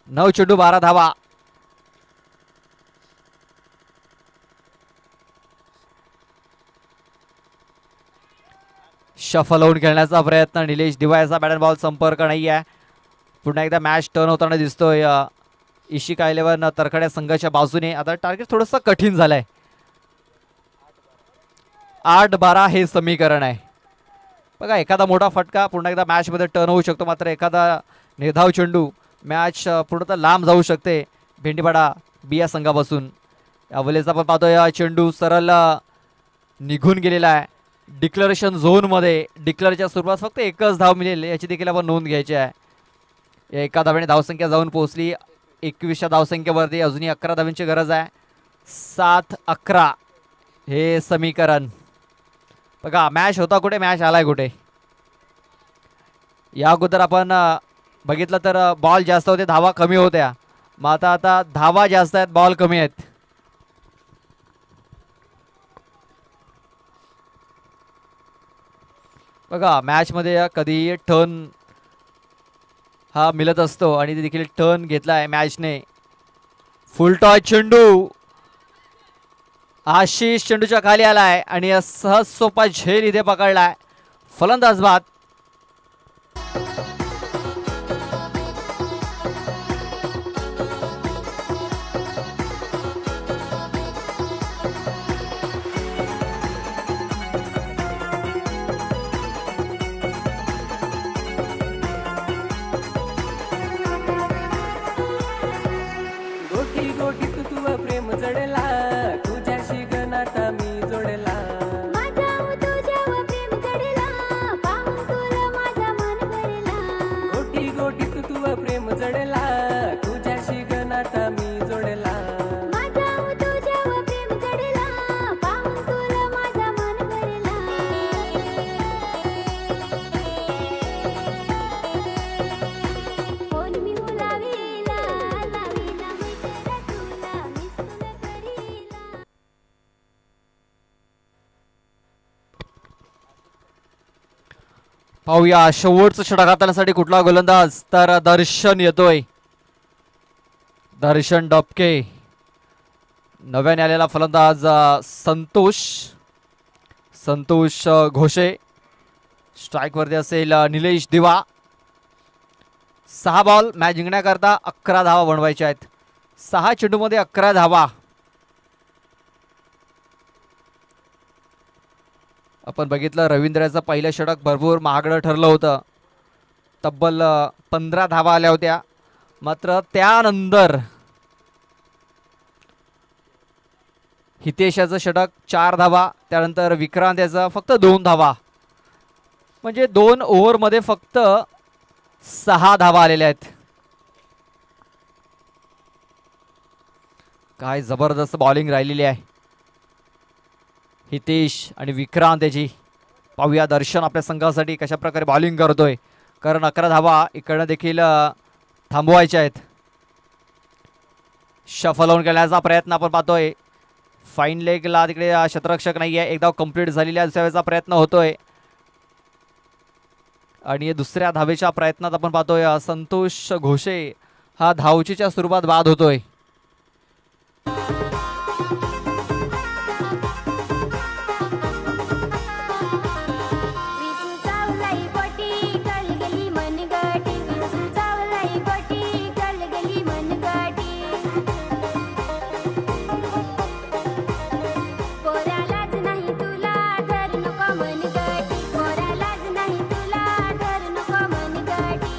9 चेंडू 12 धावा. शफल होऊन खेळण्याचा प्रयत्न निलेश दिवायचा. बॅट अँड बॉल संपर्क नाही आहे. पुन्हा एकदा मॅच टर्न होताना दिसतोय इशिका 11 तरखड्या संघाच्या बाजूने. आता टार्गेट थोडंसं कठीण झालंय. 8-12 हे समीकरण आहे. बघा एखादा मोठा फटका पुन्हा एकदा मॅचमध्ये टर्न होऊ शकतो, मात्र एखादा निर्धाव चेंडू मॅच पूर्णतः लांब जाऊ शकते भेंडीपाडा बिया संघापासून. यावेळेचा आपण पाहतोय चेंडू सरळ निघून गेलेला आहे. डिक्लरेशन झोनमध्ये डिक्लेअरच्या स्वरूपात फक्त एकच धाव मिळेल याची देखील आपण नोंद घ्यायची आहे. या एका धावेने धावसंख्या जाऊन पोहोचली 21 धावसंख्येवरती. अजूनही 11 धावांची गरज आहे. 7-11 हे समीकरण. बघा मॅच होता कुठे, मॅच आलाय कुठे. या अगोदर आपण बघितलं तर बॉल जास्त होते धावा कमी होत्या. मग आता धावा जास्त आहेत बॉल कमी आहेत. बघा मॅचमध्ये कधी टर्न हा मिळत असतो आणि ते देखील टर्न घेतलाय मॅचने. फुल टॉस चेंडू आशिष चेंडूच्या खाली आलाय आणि सहज सोपा झेल इथे पकडलाय. फलंदाज बाद. गोठी गोठी तुझं प्रेम जडला तुझ्याशी गणाता मी जोडला. माझा तुझ्यावर प्रेम चढला पाहून तुला माझा मन भरला. गोठी गोठी तुझं प्रेम जडला तुझ्याशी गणाता मी जोडला. माझा तुझ्यावर प्रेम चढला पाहून तुला माझा मन भरला. फोन मी लावीला लावीला मैत्रीला तुला मिस तुला करीला. पाहूया शेवटचं षटक हाताळण्यासाठी कुठला गोलंदाज, तर दर्शन येतोय. दर्शन डबके. नव्याने आलेला फलंदाज संतोष घोषे. स्ट्राईक वरती असेल निलेश दिवा. 6 बॉल मॅच जिंकण्याकरता 11 धावा बनवायच्या आहेत. 6 चेंडूमध्ये 11 धावा. आपण बघितलं रवींद्रचं पहिलं षटक भरपूर महागडं ठरलं होतं. तब्बल 15 धावा आल्या होत्या. मात्र त्यानंतर हितेशाचं षटक 4 धावा. त्यानंतर विक्रांत याचा फक्त 2 धावा. म्हणजे 2 ओव्हरमध्ये फक्त 6 धावा आलेल्या आहेत. काय जबरदस्त बॉलिंग राहिलेली आहे. हितेश आणि विक्रांत याची पाहूया. दर्शन आपल्या संघासाठी कशा प्रकारे बॉलिंग करतोय, कारण 11 धावा इकडनं देखील थांबवायच्या आहेत. शफल होऊन खेळण्याचा प्रयत्न आपण पाहतोय. फाईन लेगला तिकडे क्षेत्ररक्षक नाही आहे. एकदा कंप्लीट झालेल्या दुसऱ्या वेळेचा प्रयत्न होतोय आणि दुसऱ्या धावेच्या प्रयत्नात आपण पाहतोय संतोष घोषे हा धावचीच्या स्वरूपात बाद होतोय. विचू चावलाई बोटी कल गेली मनगटी विचू चावलाई बोटी कल गेली मनगटी पोरालाच नाही तुला धर नको मनगटी पोरालाच नाही तुला धर नको मनगटी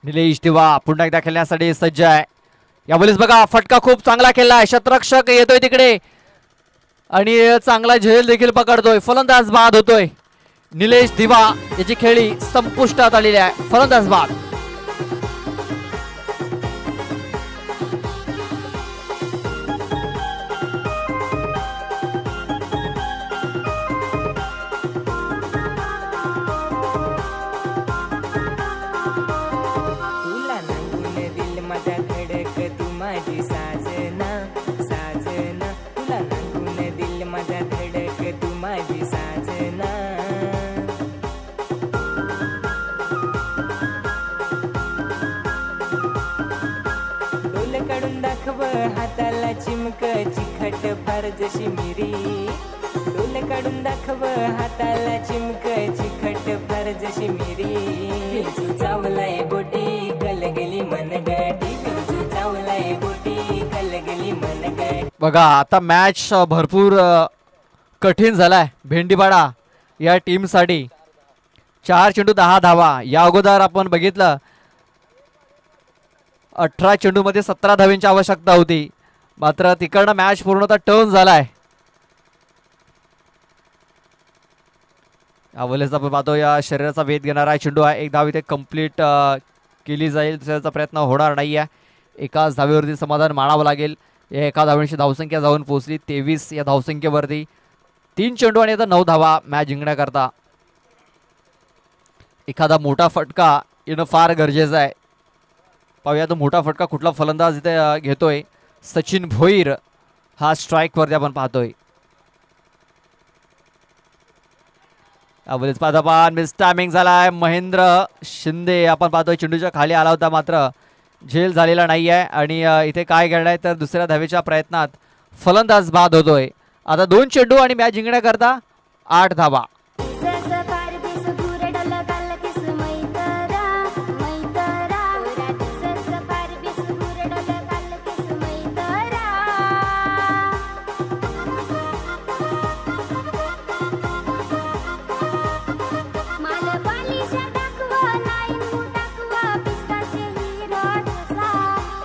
निलेश दिवा पुन्हा एकदा खेळण्यासाठी सज्ज आहे. यावेळेस बघा फटका खूप चांगला खेळलाय. क्षेत्ररक्षक येतोय तिकडे आणि चांगला झेल देखील पकडतोय. फलंदाज बाद होतोय. निलेश दिवा याची खेळी संपुष्टात आलेली आहे. फलंदाज बाद. तुला नांगून दिल माझा धडक तू माझी साजना साजना तुला नांगून दिल माझा धडक तू माझी साजना डोल काढून दाखव हाताला चिमक चिखट फार जशी मिरी डोल काढून दाखव हाताला चिमक चिखट फार जशी मिरी विंचू चावलाय बोटी कल गेली मनगटी विंचू चावलाय बोटी कल गेली मनगटी. बघा आता मॅच भरपूर कठीण झालाय भेंडीपाडा या टीमसाठी. 4 चेंडू 10 धावा. या अगोदर आपण बघितलं 18 चेंडूमध्ये 17 धावांची आवश्यकता होती, मात्र तिकडनं मॅच पूर्णतः टर्न झालाय. यावेळेस आपण पाहतो या शरीराचा वेध घेणारा चेंडू आहे. एक धाव इथे कंप्लीट केली जाईल. दुसऱ्याचा प्रयत्न होणार नाही आहे. एकाच धावेवरती समाधान मानावं लागेल. या एका धावेची धावसंख्या जाऊन पोहोचली 23 या धावसंख्येवरती. 3 चेंडू आणि आता 9 धावा मॅच जिंकण्याकरता. एखादा मोठा फटका येणं फार गरजेचं आहे. पाहूया तो मोठा फटका कुठला फलंदाज इथे घेतोय. सचिन भोईर हा स्ट्राईकवरती आपण पाहतोय. यावेळेस पादापान मिस टायमिंग झालाय. महेंद्र शिंदे आपण पाहतोय चेंडूच्या खाली आला होता, मात्र झेल झालेला नाही आहे. आणि इथे काय घडलंय तर दुसऱ्या धावेच्या प्रयत्नात फलंदाज बाद होतोय. आता 2 चेंडू आणि मॅच जिंकण्याकरता 8 धावा. सस पार दिस भूर डल काल किस मैतरा मैतरा सस पार दिस भूर डल काल किस मैतरा माल बालिशा दाखवा लाईन मुटाकवा पिस्ताचे हिरो तसा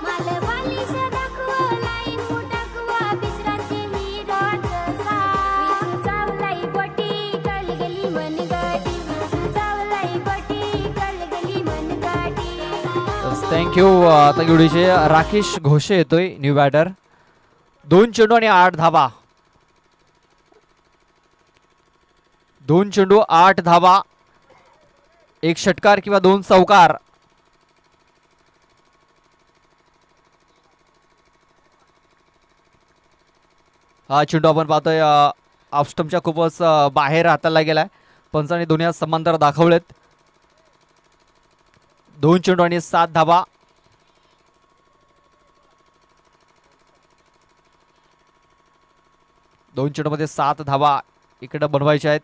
माल बालिशा दाखवा लाईन मुटाकवा पिस्ताचे हिरो तसा विचू चावलाई बोटी कल गेली मनगटी विचू चावलाई बोटी कल गेली मनगटी थँक्यू. आता जोडीचे राकेश घोषे येतोय न्यू बॅटर. 2 चेंडू आणि 8 धावा. 2 चेंडू 8 धावा. 1 षटकार किंवा 2 चौकार. हा चेंडू आपण पाहतोय ऑफस्टमच्या खूपच बाहेर हाताला गेलाय. पंचांनी दोन्ही हात समांतर दाखवलेत. 2 चेंडू आणि 7 धावा. दोन चेंडूमध्ये 7 धावा इकडे बनवायच्या आहेत.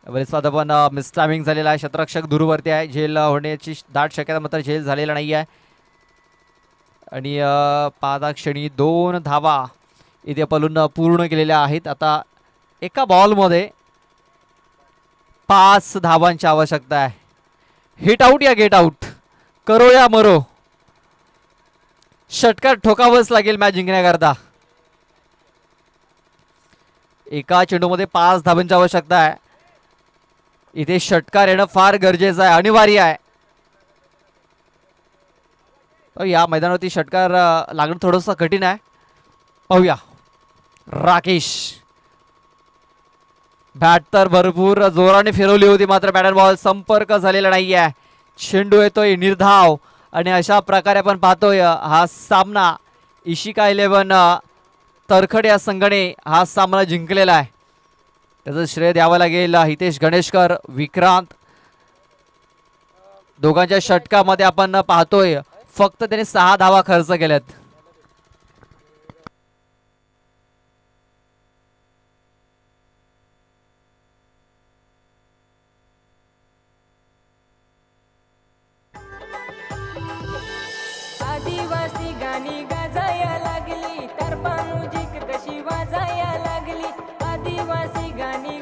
बरेच आपण मिस टायमिंग झालेला आहे. क्षेत्ररक्षक दूरवरती आहे. झेल होण्याची दाट शक्यता, मात्र झेल झालेला नाही आहे. आणि पादाक्षणी 2 धावा इथे पलून पूर्ण केलेल्या आहेत. आता एका बॉलमध्ये 5 धावांची आवश्यकता आहे. हिट आउट या गेट आउट, करो या मरो, षटकार ठोकावंच लागेल मॅच जिंकण्याकरता. एका चेंडूमध्ये 5 धावांची आवश्यकता आहे. इथे षटकार येणं फार गरजेचं आहे, अनिवार्य आहे. या मैदानावरती षटकार लागणं थोडंसं कठीण आहे. पाहूया राकेश. बॅट तर भरपूर जोराने फिरवली होती, मात्र बॅट अँड बॉल संपर्क झालेला नाहीये. चेंडू येतोय निर्धाव आणि अशा प्रकारे आपण पाहतोय हा सामना इशिका 11 तरखड या संघाने हा सामना जिंकलेला आहे. त्याचं श्रेय द्यावं लागेल हितेश गणेशकर, विक्रांत. दोघांच्या षटकामध्ये आपण पाहतोय फक्त त्याने 6 धावा खर्च केल्यात. आदिवासी गाणी गाजाया लागली, तर म्युझिक कशी वाजाया लागली. आदिवासी गाणी